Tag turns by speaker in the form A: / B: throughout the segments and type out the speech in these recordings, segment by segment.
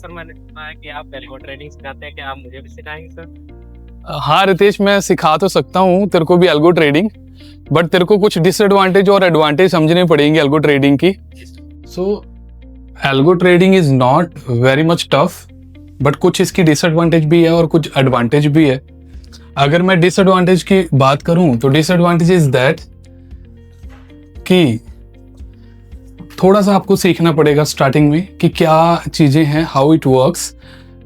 A: Sir मैंने सुना है कि आप एल्गो ट्रेडिंग सिखाते हैं, क्या आप मुझे भी सिखाएंगे सर?
B: हाँ रितेश, मैं सिखा तो सकता हूँ तेरे को भी एल्गो ट्रेडिंग, बट तेरे को कुछ डिसएडवांटेज और एडवांटेज समझने पड़ेंगे एल्गो ट्रेडिंग की। So algo trading is not very much tough, but कुछ इसकी डिसएडवांटेज भी है और कुछ एडवांटेज भी है। अगर मैं डिसएडवांटेज की बात करूं तो डिसएडवांटेज इज दैट कि थोड़ा सा आपको सीखना पड़ेगा स्टार्टिंग में कि क्या चीज़ें हैं, हाउ इट वर्क्स,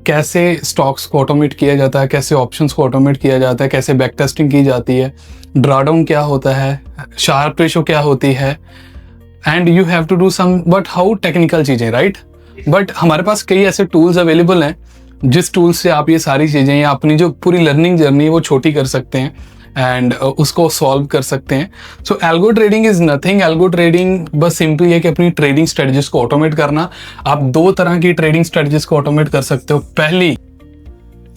B: कैसे स्टॉक्स को ऑटोमेट किया जाता है, कैसे ऑप्शंस को ऑटोमेट किया जाता है, कैसे बैक टेस्टिंग की जाती है, ड्रॉडाउन क्या होता है, शार्प रेशो क्या होती है, and you have to do some but how technical चीज़ें, राइट। बट हमारे पास कई ऐसे टूल्स अवेलेबल हैं जिस टूल से आप ये सारी चीज़ें या अपनी जो पूरी लर्निंग जर्नी है वो छोटी कर सकते हैं एंड उसको सॉल्व कर सकते हैं। So algo trading is nothing. Algo trading बस सिंपली है कि अपनी ट्रेडिंग स्ट्रेटजीज को ऑटोमेट करना। आप दो तरह की ट्रेडिंग स्ट्रेटजीज को ऑटोमेट कर सकते हो। पहली,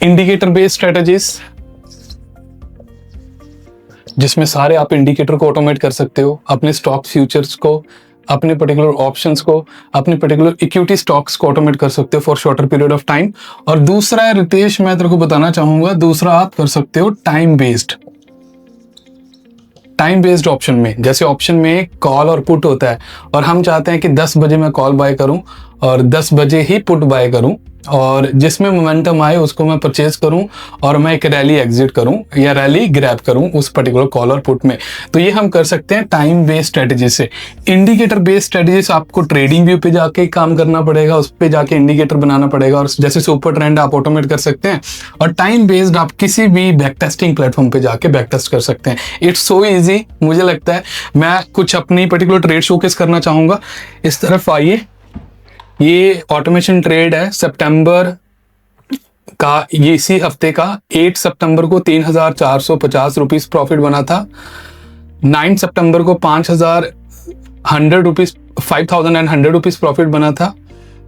B: इंडिकेटर बेस्ड स्ट्रेटजीज, जिसमें सारे आप इंडिकेटर को ऑटोमेट कर सकते हो, अपने स्टॉक फ्यूचर्स को, अपने पर्टिकुलर ऑप्शंस को, अपने पर्टिकुलर इक्विटी स्टॉक्स को ऑटोमेट कर सकते हो for shorter period of time. और दूसरा है रितेश, मैं तेरे को बताना चाहूंगा, दूसरा आप कर सकते हो टाइम बेस्ड ऑप्शन में। जैसे ऑप्शन में कॉल और पुट होता है और हम चाहते हैं कि 10 बजे मैं कॉल बाय करूं और 10 बजे ही पुट बाय करूं, और जिसमें मोमेंटम आए उसको मैं परचेज करूं और मैं एक रैली एग्जिट करूं या रैली ग्रैब करूं उस पर्टिकुलर कॉल और पुट में। तो ये हम कर सकते हैं टाइम बेस्ड स्ट्रेटजी से। इंडिकेटर बेस्ड स्ट्रेटजी से आपको ट्रेडिंग व्यू पे जाके काम करना पड़ेगा, उस पे जाके इंडिकेटर बनाना पड़ेगा, और जैसे सुपर ट्रेंड आप ऑटोमेट कर सकते हैं। और टाइम बेस्ड आप किसी भी बैक टेस्टिंग प्लेटफॉर्म पे जाके बैक टेस्ट कर सकते हैं। It's so easy. मुझे लगता है मैं कुछ अपनी पर्टिकुलर ट्रेड शोकेस करना चाहूंगा। इस तरफ आइए, ये ऑटोमेशन ट्रेड है सितंबर का, ये इसी हफ्ते का 8 सितंबर को 3,450 रुपीज प्रॉफिट बना था। 9 सितंबर को 5,100 रुपीज प्रॉफिट बना था।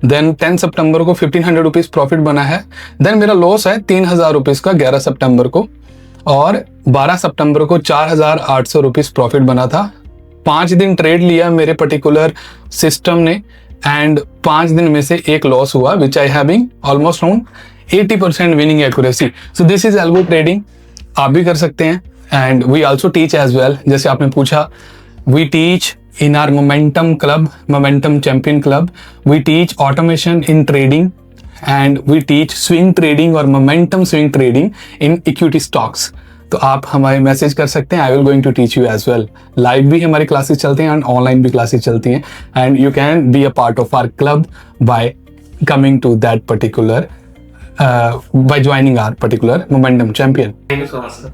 B: देन 10 सितंबर को 1,500 रुपीज प्रॉफिट बना है। देन मेरा लॉस है 3,000 रुपीज का 11 सितंबर को, और 12 सितंबर को 4,800 रुपीज प्रॉफिट बना था। 5 दिन ट्रेड लिया मेरे पर्टिकुलर सिस्टम ने, एंड 5 दिन में से एक लॉस हुआ, which I having almost around 80% winning accuracy. So this is algo trading. आप भी कर सकते हैं, and we also teach as well. जैसे आपने पूछा, we teach in our momentum club, momentum champion club, we teach automation in trading, and we teach swing trading और momentum swing trading in equity stocks. तो आप हमारे message कर सकते हैं, I will going to teach you as well. Live भी हमारी classes चलती हैं एंड ऑनलाइन भी क्लासेस चलती हैं, and you can be a part of our club by coming to that particular, by joining our particular momentum champion.
A: Thank you so much sir.